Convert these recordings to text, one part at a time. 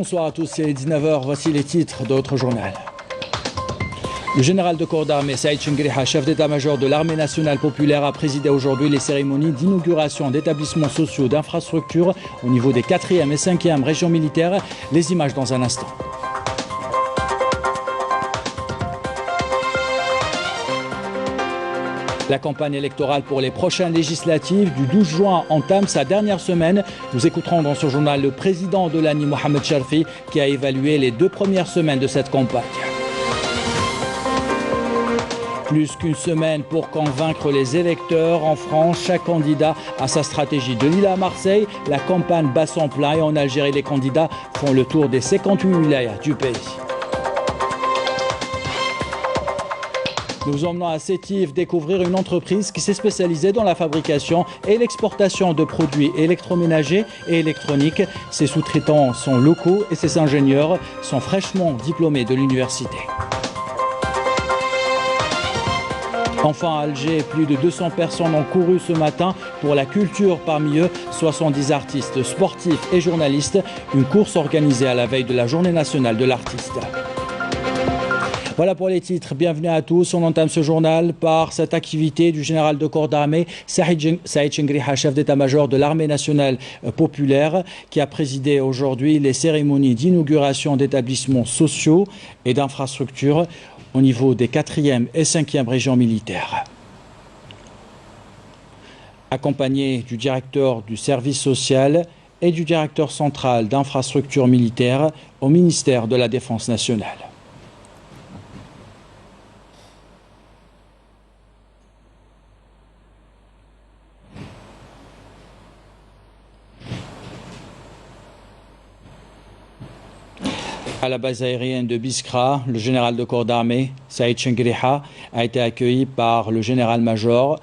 Bonsoir à tous, c'est 19h, voici les titres de notre journal. Le général de corps d'armée Saïd Chengriha, chef d'état-major de l'armée nationale populaire, a présidé aujourd'hui les cérémonies d'inauguration d'établissements sociaux d'infrastructures au niveau des 4e et 5e régions militaires. Les images dans un instant. La campagne électorale pour les prochaines législatives du 12 juin entame sa dernière semaine. Nous écouterons dans ce journal le président de l'ANI, Mohamed Sharfi, qui a évalué les 2 premières semaines de cette campagne. Plus qu'une semaine pour convaincre les électeurs. En France, chaque candidat a sa stratégie. De Lille à Marseille, la campagne bat son plein et en Algérie, les candidats font le tour des 58 wilayas du pays. Nous vous emmenons à Sétif découvrir une entreprise qui s'est spécialisée dans la fabrication et l'exportation de produits électroménagers et électroniques. Ses sous-traitants sont locaux et ses ingénieurs sont fraîchement diplômés de l'université. Enfin, à Alger, plus de 200 personnes ont couru ce matin pour la culture. Parmi eux, 70 artistes, sportifs et journalistes. Une course organisée à la veille de la Journée nationale de l'artiste. Voilà pour les titres. Bienvenue à tous. On entame ce journal par cette activité du général de corps d'armée Saïd Chengriha, chef d'état-major de l'armée nationale populaire, qui a présidé aujourd'hui les cérémonies d'inauguration d'établissements sociaux et d'infrastructures au niveau des 4e et 5e régions militaires. Accompagné du directeur du service social et du directeur central d'infrastructures militaires au ministère de la Défense nationale. À la base aérienne de Biskra, le général de corps d'armée Saïd Chengriha a été accueilli par le général-major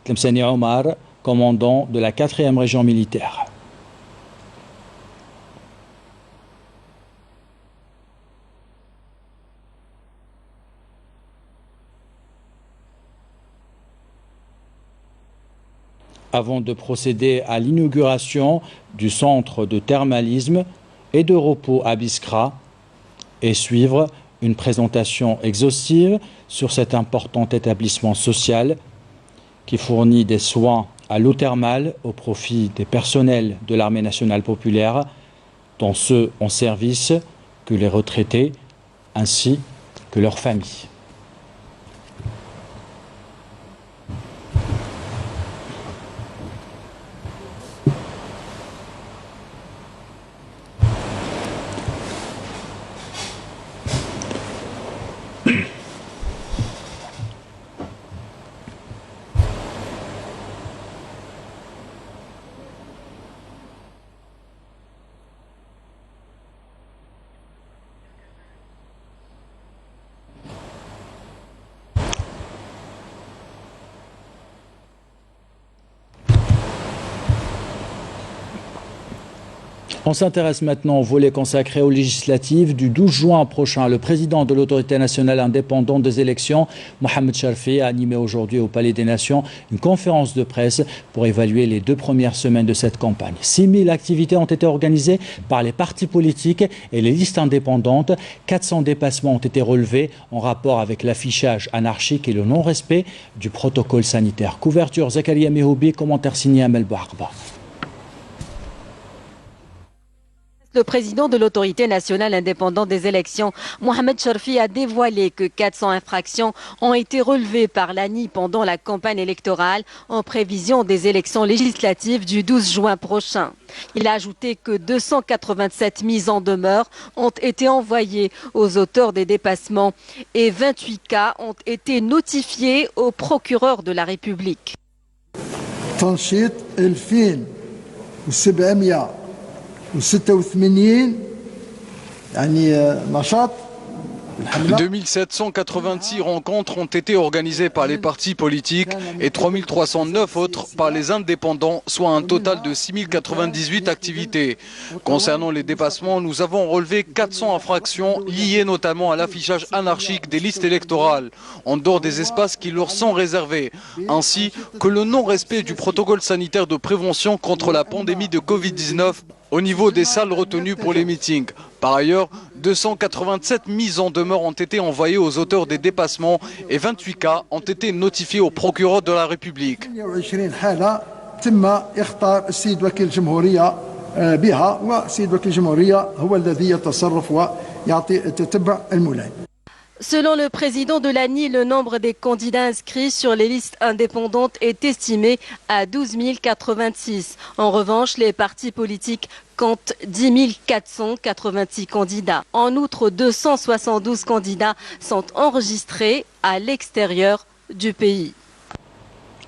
Tlemceni Omar, commandant de la 4e région militaire. Avant de procéder à l'inauguration du centre de thermalisme et de repos à Biskra, et suivre une présentation exhaustive sur cet important établissement social qui fournit des soins à l'eau thermale au profit des personnels de l'armée nationale populaire, dont ceux en service que les retraités ainsi que leurs familles. On s'intéresse maintenant au volet consacré aux législatives du 12 juin prochain. Le président de l'autorité nationale indépendante des élections, Mohamed Sharfi, a animé aujourd'hui au Palais des Nations une conférence de presse pour évaluer les 2 premières semaines de cette campagne. 6000 activités ont été organisées par les partis politiques et les listes indépendantes. 400 dépassements ont été relevés en rapport avec l'affichage anarchique et le non-respect du protocole sanitaire. Couverture Zakaria Mehoubi, commentaire signé Amel Bouharba. Le président de l'autorité nationale indépendante des élections, Mohamed Sharfi, a dévoilé que 400 infractions ont été relevées par l'ANI pendant la campagne électorale en prévision des élections législatives du 12 juin prochain. Il a ajouté que 287 mises en demeure ont été envoyées aux auteurs des dépassements et 28 cas ont été notifiés au procureur de la République. 2786 rencontres ont été organisées par les partis politiques et 3309 autres par les indépendants, soit un total de 6098 activités. Concernant les dépassements, nous avons relevé 400 infractions liées notamment à l'affichage anarchique des listes électorales, en dehors des espaces qui leur sont réservés, ainsi que le non-respect du protocole sanitaire de prévention contre la pandémie de Covid-19 au niveau des salles retenues pour les meetings. Par ailleurs, 287 mises en demeure ont été envoyées aux auteurs des dépassements et 28 cas ont été notifiés au procureur de la République. Selon le président de l'ANI, le nombre des candidats inscrits sur les listes indépendantes est estimé à 12 086. En revanche, les partis politiques comptent 10 486 candidats. En outre, 272 candidats sont enregistrés à l'extérieur du pays.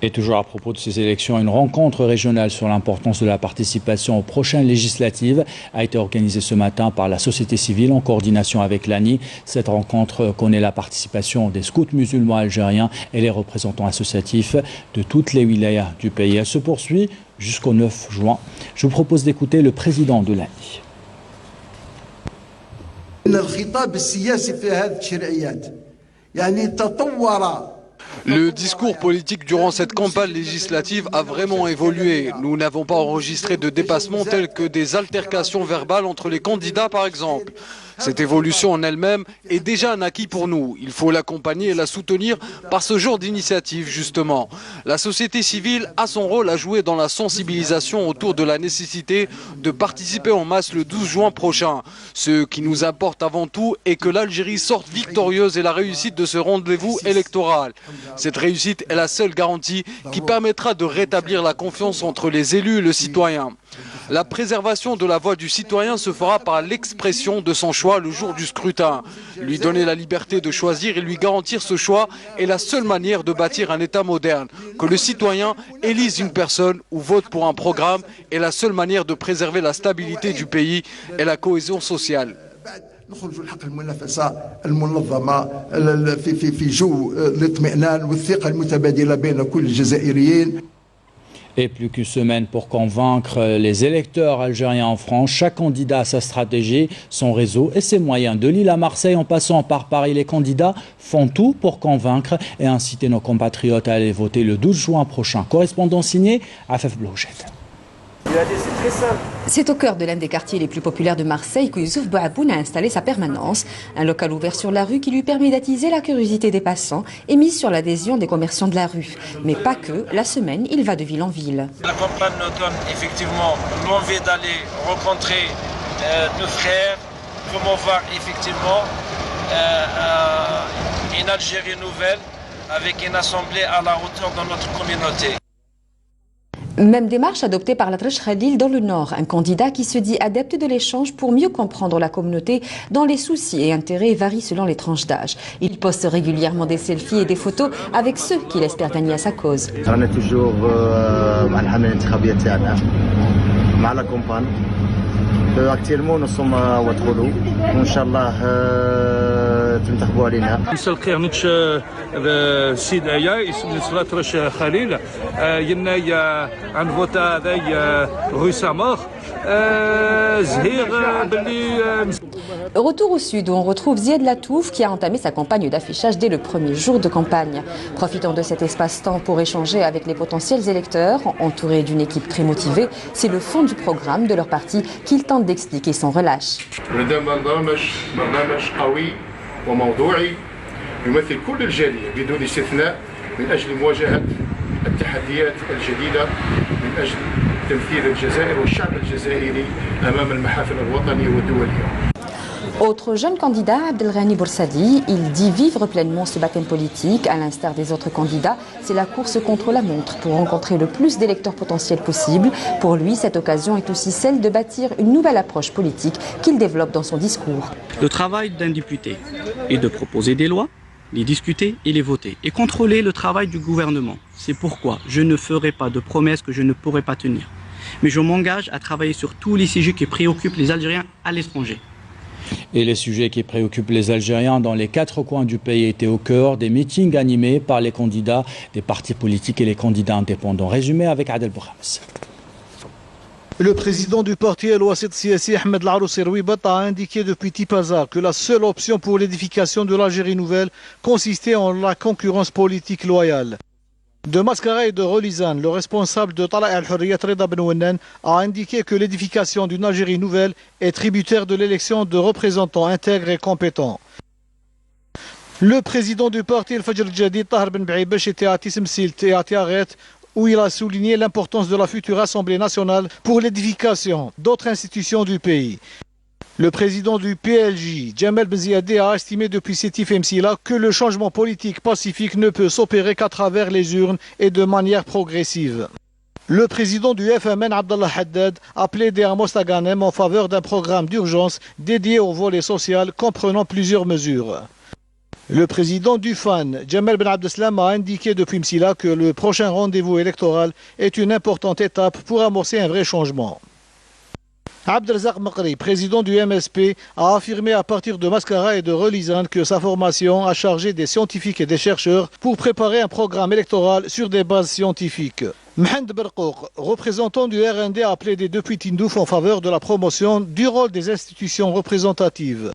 Et toujours à propos de ces élections, une rencontre régionale sur l'importance de la participation aux prochaines législatives a été organisée ce matin par la société civile en coordination avec l'ANI. Cette rencontre connaît la participation des scouts musulmans algériens et les représentants associatifs de toutes les wilayas du pays. Elle se poursuit jusqu'au 9 juin. Je vous propose d'écouter le président de l'ANI. Le discours politique durant cette campagne législative a vraiment évolué. Nous n'avons pas enregistré de dépassements tels que des altercations verbales entre les candidats par exemple. Cette évolution en elle-même est déjà un acquis pour nous. Il faut l'accompagner et la soutenir par ce genre d'initiative justement. La société civile a son rôle à jouer dans la sensibilisation autour de la nécessité de participer en masse le 12 juin prochain. Ce qui nous importe avant tout est que l'Algérie sorte victorieuse et la réussite de ce rendez-vous électoral. Cette réussite est la seule garantie qui permettra de rétablir la confiance entre les élus et le citoyen. La préservation de la voix du citoyen se fera par l'expression de son choix le jour du scrutin. Lui donner la liberté de choisir et lui garantir ce choix est la seule manière de bâtir un État moderne. Que le citoyen élise une personne ou vote pour un programme est la seule manière de préserver la stabilité du pays et la cohésion sociale. نخرج الحق المنافسة المنظمة في جو الاطمئنان والثقة المتبادلة بين كل الجزائريين. Et plus qu'une semaine pour convaincre les électeurs algériens en France. Chaque candidat a sa stratégie, son réseau et ses moyens. De Lille à Marseille en passant par Paris, les candidats font tout pour convaincre et inciter nos compatriotes à aller voter le 12 juin prochain. Correspondant signé Afef Blouchet. C'est au cœur de l'un des quartiers les plus populaires de Marseille que Youssouf Bouaboun a installé sa permanence. Un local ouvert sur la rue qui lui permet d'attiser la curiosité des passants et mise sur l'adhésion des commerçants de la rue. Mais pas que, la semaine, il va de ville en ville. La campagne nous donne effectivement l'envie d'aller rencontrer nos frères, promouvoir effectivement une Algérie nouvelle avec une assemblée à la hauteur de notre communauté. Même démarche adoptée par l'Atrache Khalil dans le Nord, un candidat qui se dit adepte de l'échange pour mieux comprendre la communauté dont les soucis et intérêts varient selon les tranches d'âge. Il poste régulièrement des selfies et des photos avec ceux qu'il espère gagner à sa cause. On est toujours à la campagne. Actuellement, nous sommes à Ouadkhoulou. Inch'Allah, تنتخبوا علينا. مساء الخير نتش السيد ايا اسمي الأطرش خليل ينا عن فوتا هذايا روي سامور زهير باللي. Retour au sud où on retrouve Zied Latouf qui a entamé sa campagne d'affichage dès le premier jour de campagne. Profitant de cet espace-temps pour échanger avec les potentiels électeurs, entouré d'une équipe très motivée, c'est le fond du programme de leur parti qu'il tente d'expliquer sans relâche. وموضوعي يمثل كل الجالية بدون استثناء من أجل مواجهة التحديات الجديدة من أجل تمثيل الجزائر والشعب الجزائري أمام المحافل الوطنية والدولية. Autre jeune candidat, Abdelghani Boursadi, il dit vivre pleinement ce baptême politique. À l'instar des autres candidats, c'est la course contre la montre pour rencontrer le plus d'électeurs potentiels possible. Pour lui, cette occasion est aussi celle de bâtir une nouvelle approche politique qu'il développe dans son discours. Le travail d'un député est de proposer des lois, les discuter et les voter, et contrôler le travail du gouvernement. C'est pourquoi je ne ferai pas de promesses que je ne pourrai pas tenir. Mais je m'engage à travailler sur tous les sujets qui préoccupent les Algériens à l'étranger. Et les sujets qui préoccupent les Algériens dans les 4 coins du pays étaient au cœur des meetings animés par les candidats des partis politiques et les candidats indépendants. Résumé avec Adel Boukhams. Le président du parti El-Wassit Siassi, Ahmed Laroussi Rouibat, a indiqué depuis Tipaza que la seule option pour l'édification de l'Algérie nouvelle consistait en la concurrence politique loyale. De Mascara et de Relizane, le responsable de Tala'a al-Hurriyat Reda Ben Wennan a indiqué que l'édification d'une Algérie nouvelle est tributaire de l'élection de représentants intègres et compétents. Le président du parti Al-Fajr al-Jadid, Tahar Ben Baibash, était à Tissemsilt et à Tiaret, où il a souligné l'importance de la future Assemblée nationale pour l'édification d'autres institutions du pays. Le président du PLJ, Djamel Benziadeh, a estimé depuis Sétif Msila que le changement politique pacifique ne peut s'opérer qu'à travers les urnes et de manière progressive. Le président du FMN, Abdallah Haddad, a plaidé à Mostaganem en faveur d'un programme d'urgence dédié au volet social comprenant plusieurs mesures. Le président du FAN, Djamel Ben Abdeslam, a indiqué depuis Msila que le prochain rendez-vous électoral est une importante étape pour amorcer un vrai changement. Abdelrazak Makri, président du MSP, a affirmé à partir de Mascara et de Relizane que sa formation a chargé des scientifiques et des chercheurs pour préparer un programme électoral sur des bases scientifiques. Mehend Berkouk, représentant du RND, a plaidé depuis Tindouf en faveur de la promotion du rôle des institutions représentatives.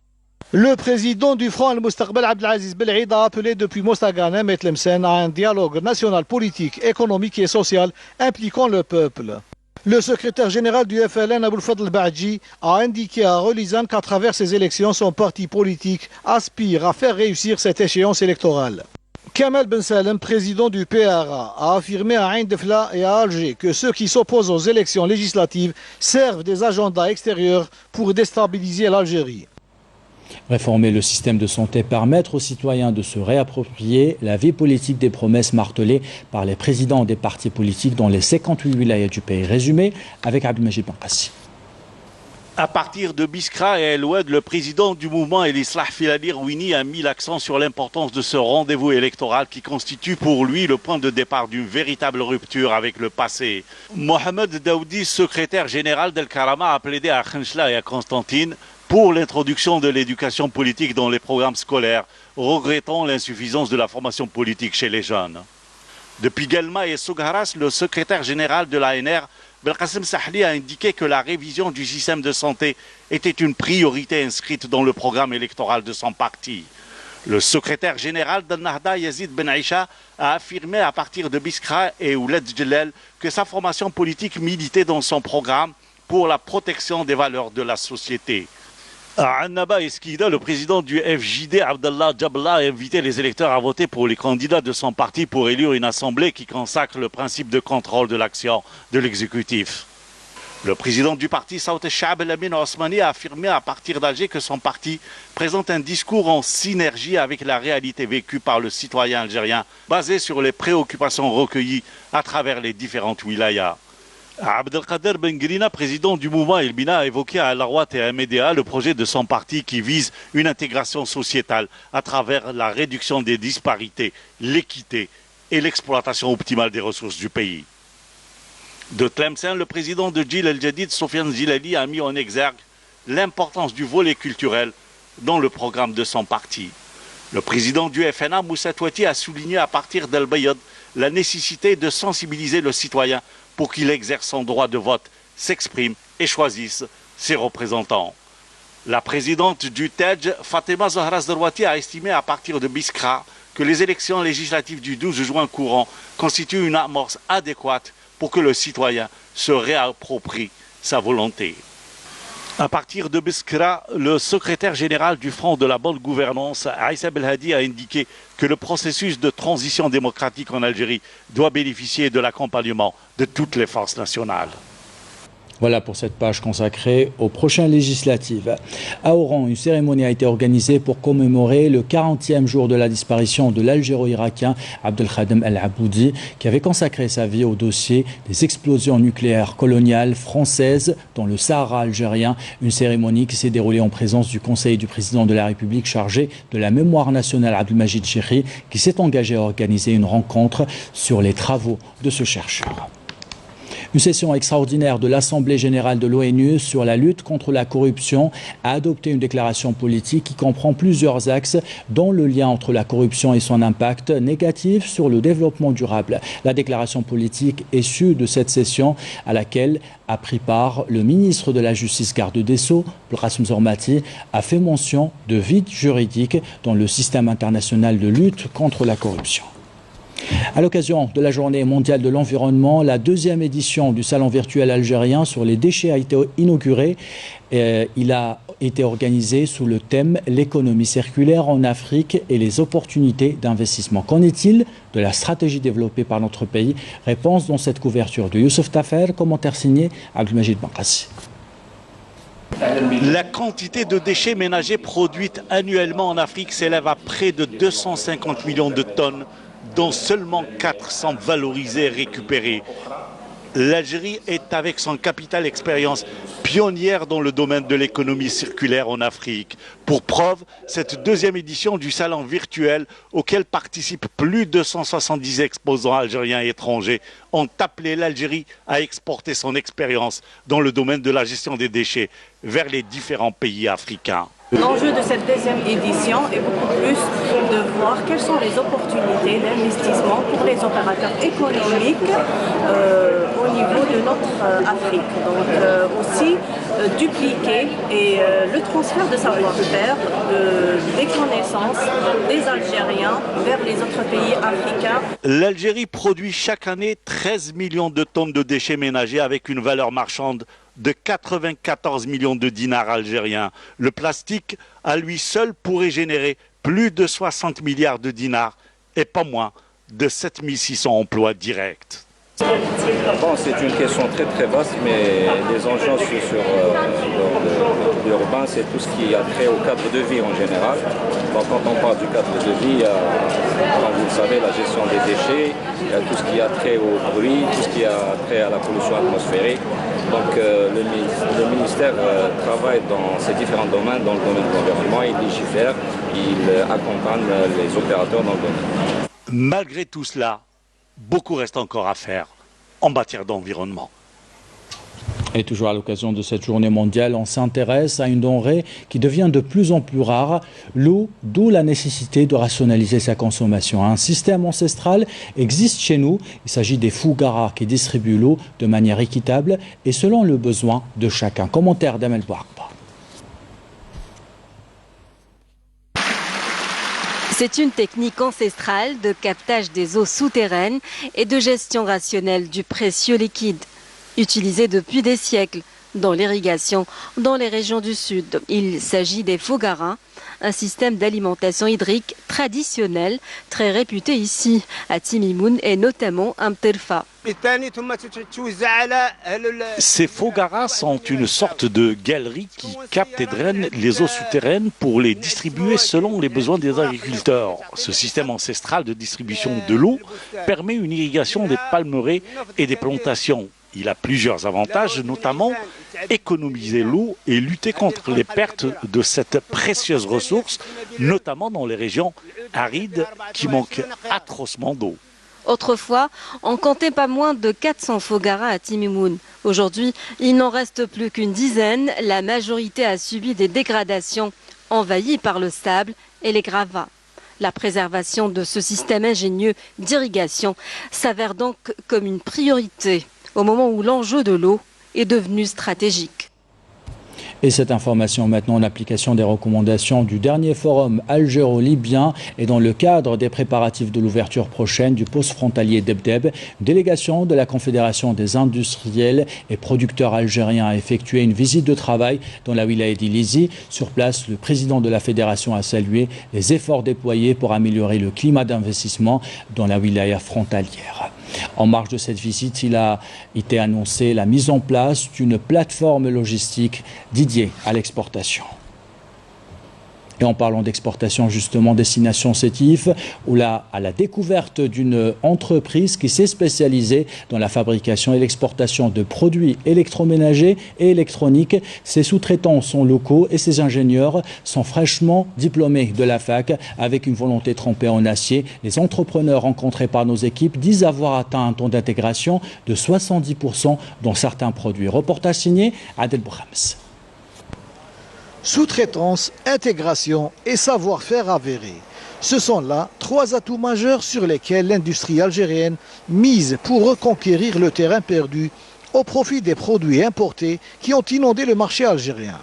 Le président du Front Al-Mustaqbal, Abdelaziz Bel'id, a appelé depuis Mostaganem et Tlemcen à un dialogue national politique, économique et social impliquant le peuple. Le secrétaire général du FLN, Aboul Fadl Ba'adji, a indiqué à Relizane qu'à travers ces élections, son parti politique aspire à faire réussir cette échéance électorale. Kamel Ben Salem, président du PRA, a affirmé à Ain Defla et à Alger que ceux qui s'opposent aux élections législatives servent des agendas extérieurs pour déstabiliser l'Algérie. Réformer le système de santé, permettre aux citoyens de se réapproprier la vie politique, des promesses martelées par les présidents des partis politiques dans les 58 wilayas du pays. Résumé avec Abdelmajid Bankassi. À partir de Biskra et El Oued, le président du mouvement El Islah Filali Rouini a mis l'accent sur l'importance de ce rendez-vous électoral qui constitue pour lui le point de départ d'une véritable rupture avec le passé. Mohamed Daoudi, secrétaire général d'El Karama, a plaidé à Khenchla et à Constantine pour l'introduction de l'éducation politique dans les programmes scolaires, regrettant l'insuffisance de la formation politique chez les jeunes. Depuis Guelma et Sougharas, le secrétaire général de l'ANR, Belkacem Sahli, a indiqué que la révision du système de santé était une priorité inscrite dans le programme électoral de son parti. Le secrétaire général d'Al-Nahda, Yazid Ben Aïcha, a affirmé à partir de Biskra et Ouled Djellel que sa formation politique militait dans son programme pour la protection des valeurs de la société. À Annaba Eskida, le président du FJD, Abdallah Jabla, a invité les électeurs à voter pour les candidats de son parti pour élire une assemblée qui consacre le principe de contrôle de l'action de l'exécutif. Le président du parti, Saout el-Sha'ab El-Amin Osmani, a affirmé à partir d'Alger que son parti présente un discours en synergie avec la réalité vécue par le citoyen algérien, basé sur les préoccupations recueillies à travers les différentes wilayas. Abdelkader Ben Grina, président du mouvement El Bina, a évoqué à Al-Arouat et à Médéa le projet de son parti qui vise une intégration sociétale à travers la réduction des disparités, l'équité et l'exploitation optimale des ressources du pays. De Tlemcen, le président de Djil El-Jadid, Sofiane Zilali, a mis en exergue l'importance du volet culturel dans le programme de son parti. Le président du FNA, Moussa Touati, a souligné à partir d'Al-Bayad la nécessité de sensibiliser le citoyen pour qu'il exerce son droit de vote, s'exprime et choisisse ses représentants. La présidente du TEJ, Fatima Zahra Zerwati, a estimé à partir de Biskra que les élections législatives du 12 juin courant constituent une amorce adéquate pour que le citoyen se réapproprie sa volonté. À partir de Biskra, le secrétaire général du Front de la bonne gouvernance, Aïssa Belhadi, a indiqué que le processus de transition démocratique en Algérie doit bénéficier de l'accompagnement de toutes les forces nationales. Voilà pour cette page consacrée aux prochaines législatives. À Oran, une cérémonie a été organisée pour commémorer le 40e jour de la disparition de l'Algéro-Irakien Abdelkhadem El-Aboudi, qui avait consacré sa vie au dossier des explosions nucléaires coloniales françaises dans le Sahara algérien. Une cérémonie qui s'est déroulée en présence du Conseil du président de la République chargé de la mémoire nationale Abdelmajid Chekhi, qui s'est engagé à organiser une rencontre sur les travaux de ce chercheur. Une session extraordinaire de l'Assemblée générale de l'ONU sur la lutte contre la corruption a adopté une déclaration politique qui comprend plusieurs axes, dont le lien entre la corruption et son impact négatif sur le développement durable. La déclaration politique issue de cette session, à laquelle a pris part le ministre de la Justice, garde des Sceaux, Belkacem Zormati, a fait mention de vides juridiques dans le système international de lutte contre la corruption. À l'occasion de la Journée mondiale de l'environnement, la deuxième édition du Salon virtuel algérien sur les déchets a été inaugurée. Il a été organisé sous le thème « L'économie circulaire en Afrique et les opportunités d'investissement ». Qu'en est-il de la stratégie développée par notre pays? Réponse dans cette couverture de Youssef Tafer, commentaire signé Abdelmajid Bankassi. La quantité de déchets ménagers produite annuellement en Afrique s'élève à près de 250 millions de tonnes, dont seulement 400 valorisés et récupérés. L'Algérie est, avec son capital expérience, pionnière dans le domaine de l'économie circulaire en Afrique. Pour preuve, cette deuxième édition du salon virtuel, auquel participent plus de 170 exposants algériens et étrangers, ont appelé l'Algérie à exporter son expérience dans le domaine de la gestion des déchets vers les différents pays africains. L'enjeu de cette deuxième édition est beaucoup plus de voir quelles sont les opportunités d'investissement pour les opérateurs économiques au niveau de notre Afrique. Donc aussi dupliquer et le transfert de savoir-faire, des connaissances des Algériens vers les autres pays africains. L'Algérie produit chaque année 13 millions de tonnes de déchets ménagers avec une valeur marchande de 94 millions de dinars algériens. Le plastique, à lui seul, pourrait générer plus de 60 milliards de dinars et pas moins de 7600 emplois directs. Bon, c'est une question très vaste, mais les enjeux sur l'urbain, c'est tout ce qui a trait au cadre de vie en général. Donc quand on parle du cadre de vie, il y a, comme vous le savez, la gestion des déchets, il y a tout ce qui a trait au bruit, tout ce qui a trait à la pollution atmosphérique. Donc le ministère travaille dans ces différents domaines, dans le domaine de l'environnement, il légifère, il accompagne les opérateurs dans le domaine. Malgré tout cela, beaucoup reste encore à faire en matière d'environnement. Et toujours à l'occasion de cette journée mondiale, on s'intéresse à une denrée qui devient de plus en plus rare, l'eau, d'où la nécessité de rationaliser sa consommation. Un système ancestral existe chez nous, il s'agit des Fougara qui distribuent l'eau de manière équitable et selon le besoin de chacun. Commentaire d'Amel Bouakba. C'est une technique ancestrale de captage des eaux souterraines et de gestion rationnelle du précieux liquide, utilisée depuis des siècles dans l'irrigation dans les régions du sud. Il s'agit des Fougara, un système d'alimentation hydrique traditionnel très réputé ici à Timimoun et notamment à Mterfa. Ces Fougara sont une sorte de galerie qui capte et draine les eaux souterraines pour les distribuer selon les besoins des agriculteurs. Ce système ancestral de distribution de l'eau permet une irrigation des palmeraies et des plantations. Il a plusieurs avantages, notamment économiser l'eau et lutter contre les pertes de cette précieuse ressource, notamment dans les régions arides qui manquent atrocement d'eau. Autrefois, on comptait pas moins de 400 Fougara à Timimoun. Aujourd'hui, il n'en reste plus qu'une dizaine. La majorité a subi des dégradations, envahies par le sable et les gravats. La préservation de ce système ingénieux d'irrigation s'avère donc comme une priorité au moment où l'enjeu de l'eau est devenu stratégique. Et cette information maintenant en application des recommandations du dernier forum algéro-libyen et dans le cadre des préparatifs de l'ouverture prochaine du poste frontalier d'Ebdeb, délégation de la Confédération des industriels et producteurs algériens a effectué une visite de travail dans la wilaya d'Ilizi. Sur place, le président de la fédération a salué les efforts déployés pour améliorer le climat d'investissement dans la wilaya frontalière. En marge de cette visite, il a été annoncé la mise en place d'une plateforme logistique dédiée à l'exportation. Et en parlant d'exportation, justement, destination Sétif, où à la découverte d'une entreprise qui s'est spécialisée dans la fabrication et l'exportation de produits électroménagers et électroniques. Ses sous-traitants sont locaux et ses ingénieurs sont fraîchement diplômés de la fac avec une volonté trempée en acier. Les entrepreneurs rencontrés par nos équipes disent avoir atteint un taux d'intégration de 70% dans certains produits. Reportage signé Adel Bouhams. Sous-traitance, intégration et savoir-faire avéré. Ce sont là trois atouts majeurs sur lesquels l'industrie algérienne mise pour reconquérir le terrain perdu au profit des produits importés qui ont inondé le marché algérien.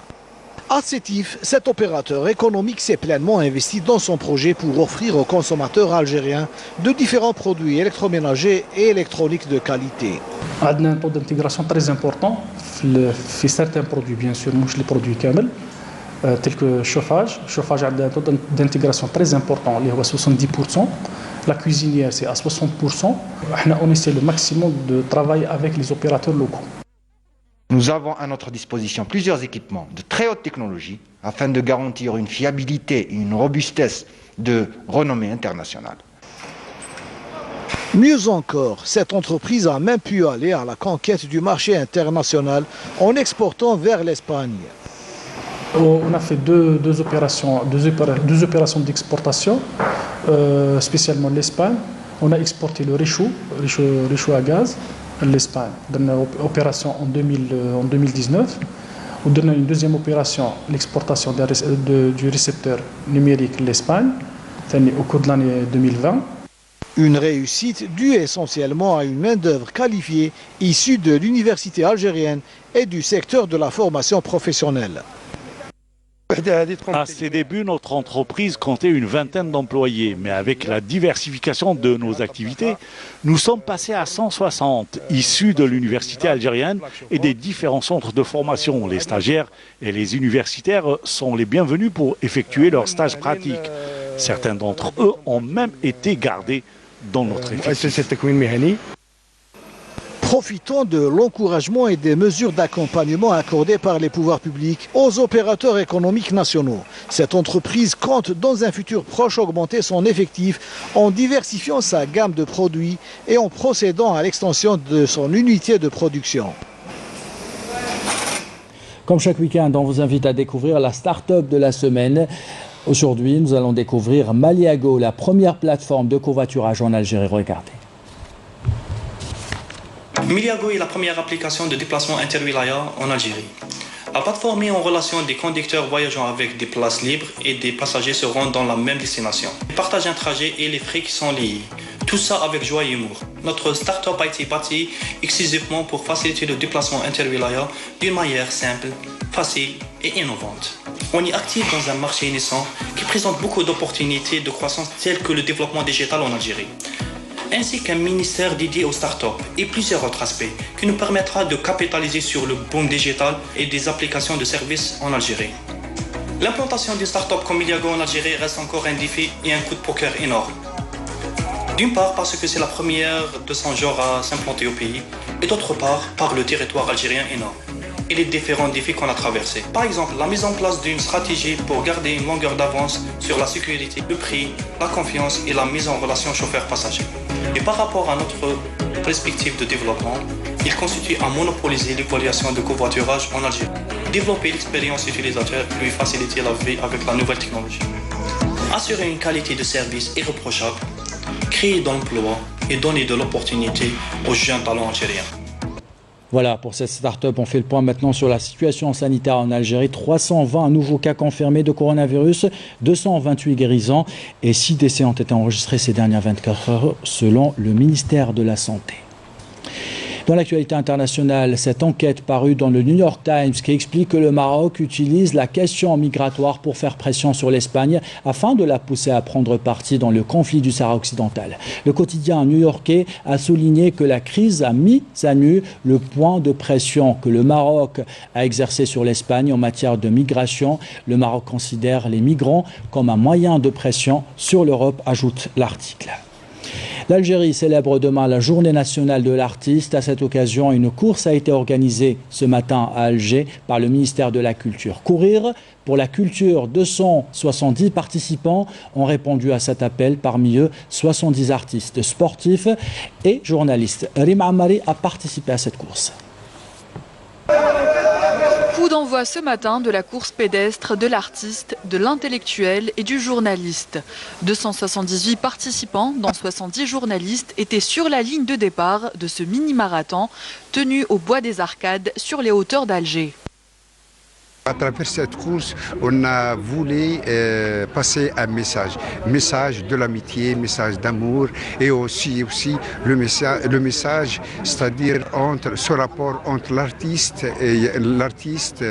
À Sétif, cet opérateur économique s'est pleinement investi dans son projet pour offrir aux consommateurs algériens de différents produits électroménagers et électroniques de qualité. On a un taux d'intégration très important dans certains produits, bien sûr, pas les produits كامل, tels que le chauffage. Le chauffage a un taux d'intégration très important, il est à 70%. La cuisinière, c'est à 60%. On essaie le maximum de travailler avec les opérateurs locaux. Nous avons à notre disposition plusieurs équipements de très haute technologie afin de garantir une fiabilité et une robustesse de renommée internationale. Mieux encore, cette entreprise a même pu aller à la conquête du marché international en exportant vers l'Espagne. On a fait deux opérations d'exportation, spécialement l'Espagne. On a exporté le réchaud à gaz. L'Espagne, dans une opération en 2019. On a une deuxième opération, l'exportation du récepteur numérique l'Espagne, au cours de l'année 2020. Une réussite due essentiellement à une main-d'œuvre qualifiée issue de l'université algérienne et du secteur de la formation professionnelle. À ses débuts, notre entreprise comptait une vingtaine d'employés, mais avec la diversification de nos activités, nous sommes passés à 160, issus de l'université algérienne et des différents centres de formation. Les stagiaires et les universitaires sont les bienvenus pour effectuer leurs stages pratiques. Certains d'entre eux ont même été gardés dans notre effectif. Profitons de l'encouragement et des mesures d'accompagnement accordées par les pouvoirs publics aux opérateurs économiques nationaux. Cette entreprise compte dans un futur proche augmenter son effectif en diversifiant sa gamme de produits et en procédant à l'extension de son unité de production. Comme chaque week-end, on vous invite à découvrir la start-up de la semaine. Aujourd'hui, nous allons découvrir Maliago, la première plateforme de covoiturage en Algérie. Regardez. Maliago est la première application de déplacement interwilaya en Algérie. La plateforme met en relation des conducteurs voyageant avec des places libres et des passagers se rendant dans la même destination. Ils partagent un trajet et les frais qui sont liés. Tout ça avec joie et humour. Notre start-up a été bâtie exclusivement pour faciliter le déplacement interwilaya d'une manière simple, facile et innovante. On est actif dans un marché naissant qui présente beaucoup d'opportunités de croissance telles que le développement digital en Algérie, ainsi qu'un ministère dédié aux startups et plusieurs autres aspects qui nous permettra de capitaliser sur le boom digital et des applications de services en Algérie. L'implantation d'une startup comme Maliago en Algérie reste encore un défi et un coup de poker énorme. D'une part parce que c'est la première de son genre à s'implanter au pays, et d'autre part par le territoire algérien énorme et les différents défis qu'on a traversés. Par exemple, la mise en place d'une stratégie pour garder une longueur d'avance sur la sécurité, le prix, la confiance et la mise en relation chauffeur-passager. Et par rapport à notre perspective de développement, il constitue à monopoliser l'évaluation de covoiturage en Algérie, développer l'expérience utilisateur et lui faciliter la vie avec la nouvelle technologie, assurer une qualité de service irréprochable, créer de l'emploi et donner de l'opportunité aux jeunes talents algériens. Voilà, pour cette start-up, on fait le point maintenant sur la situation sanitaire en Algérie. 320 nouveaux cas confirmés de coronavirus, 228 guérisons et 6 décès ont été enregistrés ces dernières 24 heures selon le ministère de la Santé. Dans l'actualité internationale, cette enquête parue dans le New York Times qui explique que le Maroc utilise la question migratoire pour faire pression sur l'Espagne afin de la pousser à prendre parti dans le conflit du Sahara occidental. Le quotidien new-yorkais a souligné que la crise a mis à nu le point de pression que le Maroc a exercé sur l'Espagne en matière de migration. Le Maroc considère les migrants comme un moyen de pression sur l'Europe, ajoute l'article. L'Algérie célèbre demain la journée nationale de l'artiste. À cette occasion, une course a été organisée ce matin à Alger par le ministère de la Culture. Courir pour la culture, 270 participants ont répondu à cet appel. Parmi eux, 70 artistes, sportifs et journalistes. Rima Amari a participé à cette course. Coup d'envoi ce matin de la course pédestre de l'artiste, de l'intellectuel et du journaliste. 278 participants, dont 70 journalistes, étaient sur la ligne de départ de ce mini-marathon tenu au Bois des Arcades sur les hauteurs d'Alger. À travers cette course, on a voulu passer un message de l'amitié, message d'amour et aussi le message, c'est-à-dire ce rapport entre l'artiste et l'athlète,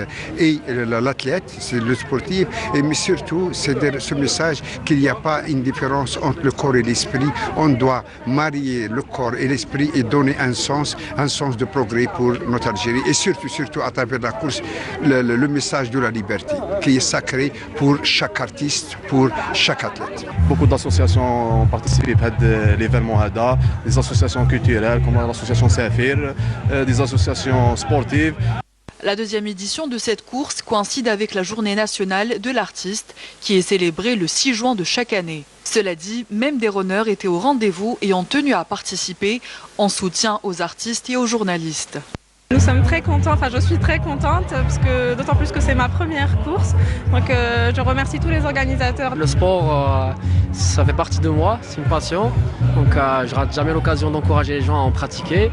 c'est le sportif, mais surtout c'est ce message qu'il n'y a pas une différence entre le corps et l'esprit. On doit marier le corps et l'esprit et donner un sens de progrès pour notre Algérie et surtout à travers la course, le message de la liberté qui est sacré pour chaque artiste, pour chaque athlète. Beaucoup d'associations ont participé à l'événement HADA, des associations culturelles comme l'association Safir, des associations sportives. La deuxième édition de cette course coïncide avec la journée nationale de l'artiste qui est célébrée le 6 juin de chaque année. Cela dit, même des runners étaient au rendez-vous et ont tenu à participer en soutien aux artistes et aux journalistes. Nous sommes très contents, je suis très contente, d'autant plus que c'est ma première course. Donc je remercie tous les organisateurs. Le sport, ça fait partie de moi, c'est une passion. Donc je rate jamais l'occasion d'encourager les gens à en pratiquer.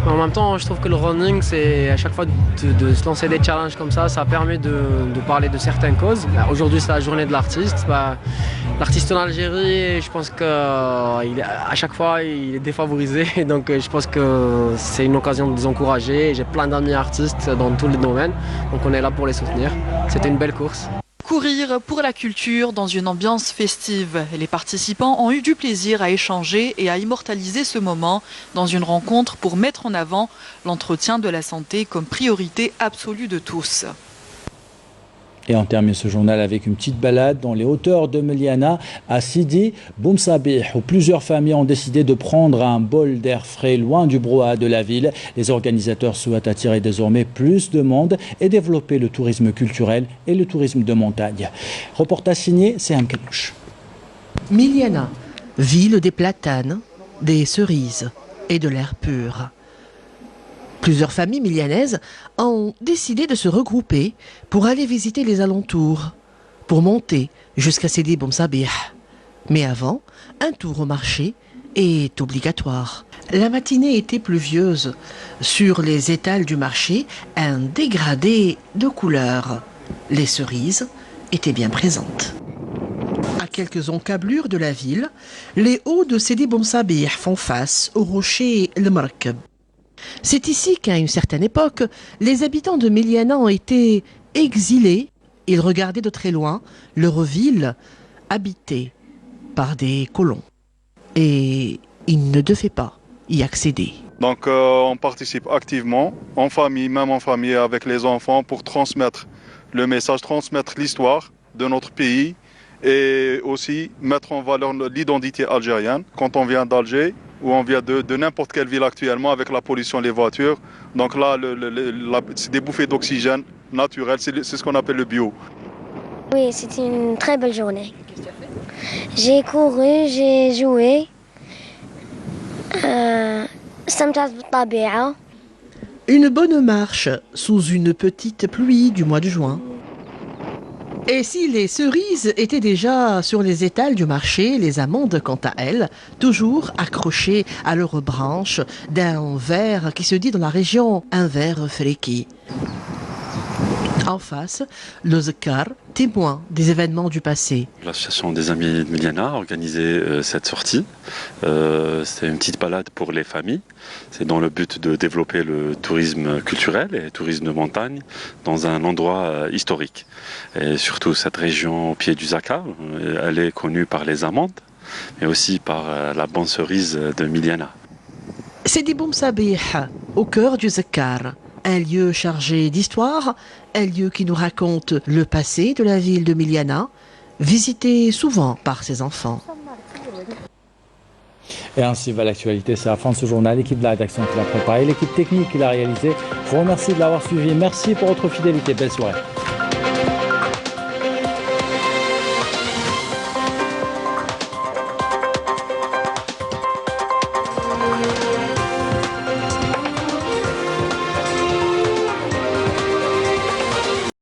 Mais en même temps, je trouve que le running, c'est à chaque fois de se lancer des challenges comme ça parmet de parler de certaines causes. Aujourd'hui, c'est la journée de l'artiste. L'artiste en Algérie, je pense qu'à chaque fois, il est défavorisé. Donc je pense que c'est une occasion de les encourager. J'ai plein d'amis artistes dans tous les domaines, donc on est là pour les soutenir. C'était une belle course. Courir pour la culture dans une ambiance festive. Les participants ont eu du plaisir à échanger et à immortaliser ce moment dans une rencontre pour mettre en avant l'entretien de la santé comme priorité absolue de tous. Et on termine ce journal avec une petite balade dans les hauteurs de Meliana à Sidi Boumsabih, où plusieurs familles ont décidé de prendre un bol d'air frais loin du brouhaha de la ville. Les organisateurs souhaitent attirer désormais plus de monde et développer le tourisme culturel et le tourisme de montagne. Reportage signé, c'est un Kenouch. Meliana, ville des platanes, des cerises et de l'air pur. Plusieurs familles milianaises ont décidé de se regrouper pour aller visiter les alentours, pour monter jusqu'à Sidi Boumsabih. Mais avant, un tour au marché est obligatoire. La matinée était pluvieuse. Sur les étals du marché, un dégradé de couleurs. Les cerises étaient bien présentes. À quelques encablures de la ville, les hauts de Sidi Boumsabih font face au rocher El Markeb. C'est ici qu'à une certaine époque, les habitants de Meliana ont été exilés. Ils regardaient de très loin leur ville habitée par des colons. Et ils ne devaient pas y accéder. Donc on participe activement, en famille, même en famille avec les enfants, pour transmettre le message, transmettre l'histoire de notre pays et aussi mettre en valeur l'identité algérienne. Quand on vient d'Alger, ou on vient de n'importe quelle ville actuellement avec la pollution, les voitures. Donc là, c'est des bouffées d'oxygène naturelles, c'est ce qu'on appelle le bio. Oui, c'était une très belle journée. J'ai couru, j'ai joué. Une bonne marche sous une petite pluie du mois de juin. Et si les cerises étaient déjà sur les étals du marché, les amandes, quant à elles, toujours accrochées à leurs branches d'un verre qui se dit dans la région un verre fréqué. En face, le Zekar, témoin des événements du passé. L'association des Amis de Meliana a organisé cette sortie. C'est une petite balade pour les familles. C'est dans le but de développer le tourisme culturel et le tourisme de montagne dans un endroit historique. Et surtout cette région au pied du Zakar, elle est connue par les amandes, mais aussi par la bonne cerise de Meliana. Sidi Boumsabih, au cœur du Zakar. Un lieu chargé d'histoire, un lieu qui nous raconte le passé de la ville de Meliana, visité souvent par ses enfants. Et ainsi va l'actualité, c'est la fin de ce journal. L'équipe de la rédaction qui l'a préparé, l'équipe technique qui l'a réalisé. Je vous remercie de l'avoir suivi. Merci pour votre fidélité. Belle soirée.